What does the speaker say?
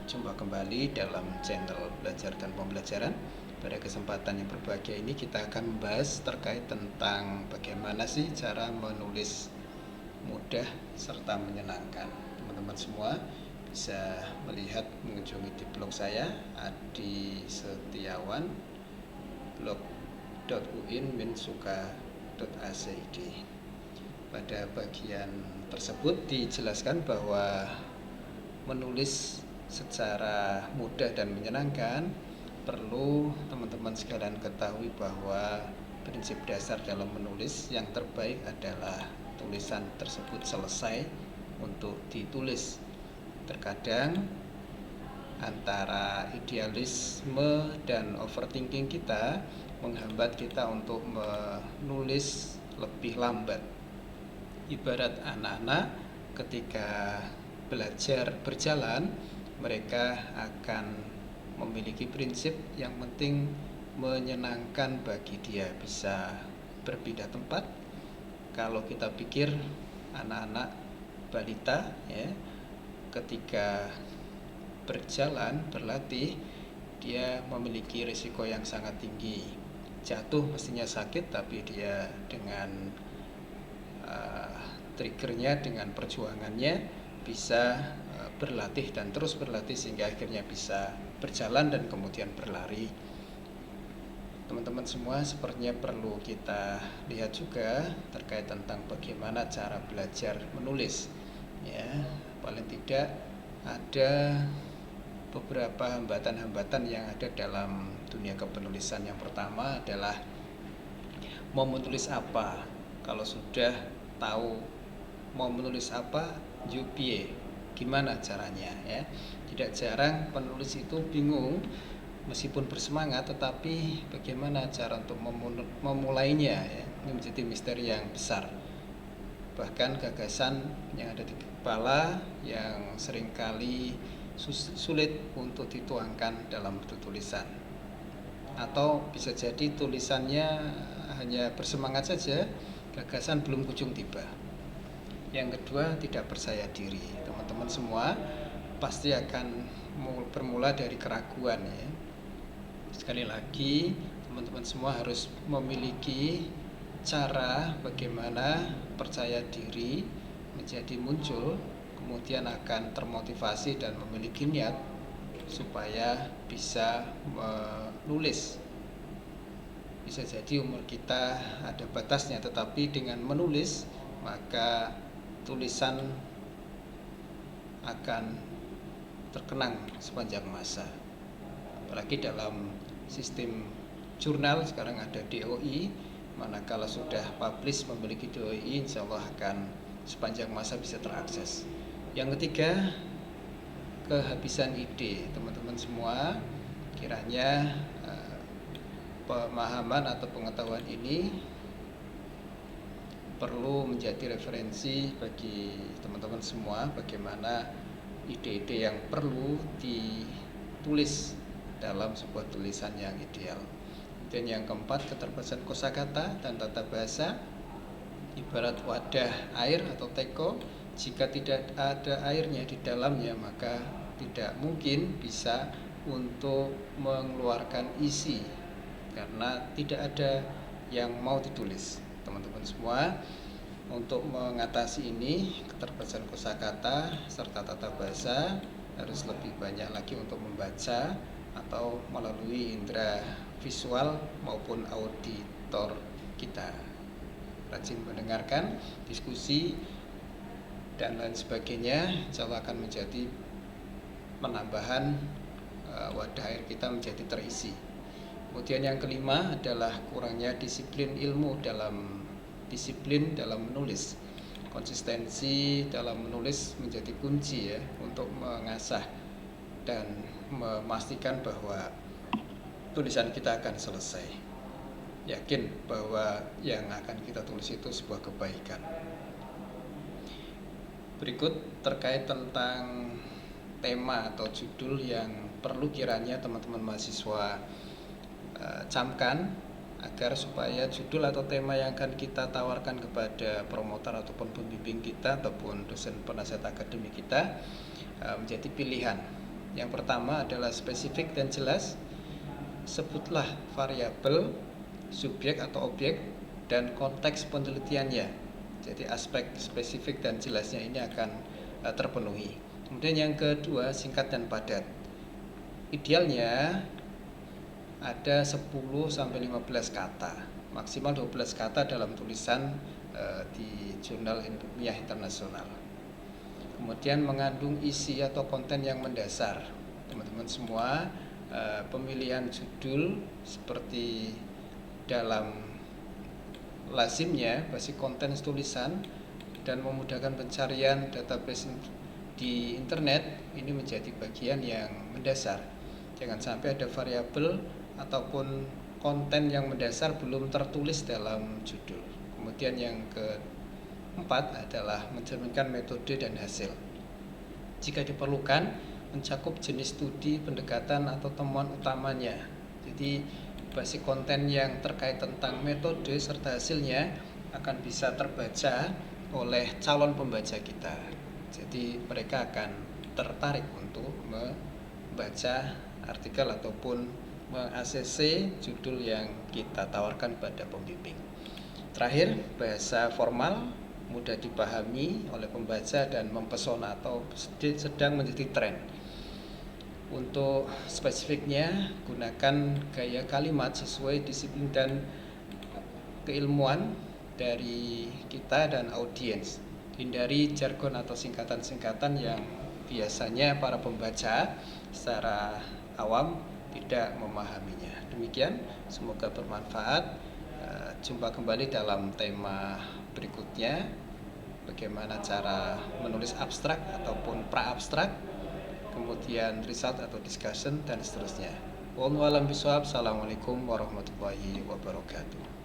Jumpa kembali dalam channel Belajar dan Pembelajaran. Pada kesempatan yang berbahagia ini kita akan membahas terkait tentang bagaimana sih cara menulis mudah serta menyenangkan. Teman-teman semua bisa melihat mengunjungi di blog saya Adi Setiawan, blog.uin-suka.ac.id. Pada bagian tersebut dijelaskan bahwa menulis secara mudah dan menyenangkan perlu teman-teman sekalian ketahui bahwa prinsip dasar dalam menulis yang terbaik adalah tulisan tersebut selesai untuk ditulis. Terkadang antara idealisme dan overthinking kita menghambat kita untuk menulis lebih lambat. Ibarat anak-anak ketika belajar berjalan, mereka akan memiliki prinsip yang penting menyenangkan bagi dia, bisa berpindah tempat. Kalau kita pikir anak-anak balita ya, ketika berjalan berlatih, dia memiliki risiko yang sangat tinggi. Jatuh mestinya sakit, tapi dia dengan triggernya, dengan perjuangannya bisa berlatih dan terus berlatih sehingga akhirnya bisa berjalan dan kemudian berlari. Teman-teman semua sepertinya perlu kita lihat juga terkait tentang bagaimana cara belajar menulis ya. Paling tidak ada beberapa hambatan-hambatan yang ada dalam dunia kepenulisan. Yang pertama adalah mau menulis apa. Kalau sudah tahu mau menulis apa, gimana caranya ya. Tidak jarang penulis itu bingung, meskipun bersemangat tetapi bagaimana cara untuk memulainya ya. Ini menjadi misteri yang besar. Bahkan gagasan yang ada di kepala yang seringkali sulit untuk dituangkan dalam bentuk tulisan, atau bisa jadi tulisannya hanya bersemangat saja, gagasan belum kunjung tiba. Yang kedua, tidak percaya diri. Teman-teman semua pasti akan bermula dari keraguan ya. Sekali lagi, teman-teman semua harus memiliki cara bagaimana percaya diri menjadi muncul, kemudian akan termotivasi dan memiliki niat supaya bisa menulis. Bisa jadi umur kita ada batasnya, tetapi dengan menulis maka tulisan akan terkenang sepanjang masa. Apalagi dalam sistem jurnal sekarang ada DOI, manakala sudah publish memiliki DOI, insya Allah akan sepanjang masa bisa terakses. Yang ketiga, kehabisan ide. Teman-teman semua kiranya pemahaman atau pengetahuan ini perlu menjadi referensi bagi teman-teman semua bagaimana ide-ide yang perlu ditulis dalam sebuah tulisan yang ideal. Dan yang keempat, keterbatasan kosakata dan tata bahasa. Ibarat wadah air atau teko, jika tidak ada airnya di dalamnya maka tidak mungkin bisa untuk mengeluarkan isi, karena tidak ada yang mau ditulis. Teman-teman semua, untuk mengatasi ini, keterbatasan kosakata serta tata bahasa, harus lebih banyak lagi untuk membaca atau melalui indera visual maupun auditor kita. Rajin mendengarkan diskusi dan lain sebagainya, insya Allah akan menjadi penambahan wadah air kita menjadi terisi. Kemudian yang kelima adalah kurangnya disiplin menulis. Konsistensi dalam menulis menjadi kunci ya untuk mengasah dan memastikan bahwa tulisan kita akan selesai. Yakin bahwa yang akan kita tulis itu sebuah kebaikan. Berikut terkait tentang tema atau judul yang perlu kiranya teman-teman mahasiswa camkan agar supaya judul atau tema yang akan kita tawarkan kepada promotor ataupun pembimbing kita ataupun dosen penasihat akademik kita menjadi pilihan Yang pertama adalah spesifik dan jelas. Sebutlah variabel, subjek atau objek, dan konteks penelitiannya. Jadi aspek spesifik dan jelasnya ini akan terpenuhi. Kemudian yang kedua, singkat dan padat. Idealnya ada 10-15 kata, maksimal 12 kata dalam tulisan di jurnal ilmiah internasional. Kemudian mengandung isi atau konten yang mendasar. Teman-teman semua, pemilihan judul seperti dalam lazimnya basic konten tulisan dan memudahkan pencarian database di internet ini menjadi bagian yang mendasar. Jangan sampai ada variabel ataupun konten yang mendasar belum tertulis dalam judul. Kemudian yang keempat adalah mencerminkan metode dan hasil. Jika diperlukan, mencakup jenis studi, pendekatan atau temuan utamanya. Jadi basic konten yang terkait tentang metode serta hasilnya akan bisa terbaca oleh calon pembaca kita. Jadi mereka akan tertarik untuk membaca artikel ataupun meng-ACC judul yang kita tawarkan pada pembimbing. Terakhir, bahasa formal, mudah dipahami oleh pembaca dan mempesona atau sedang menjadi tren. Untuk spesifiknya, gunakan gaya kalimat sesuai disiplin dan keilmuan dari kita dan audiens. Hindari jargon atau singkatan-singkatan yang biasanya para pembaca secara awam tidak memahaminya. Demikian, semoga bermanfaat. Jumpa kembali dalam tema berikutnya, bagaimana cara menulis abstrak ataupun pra-abstrak, kemudian result atau discussion, dan seterusnya. Wallahu a'lam bishawab. Assalamualaikum warahmatullahi wabarakatuh.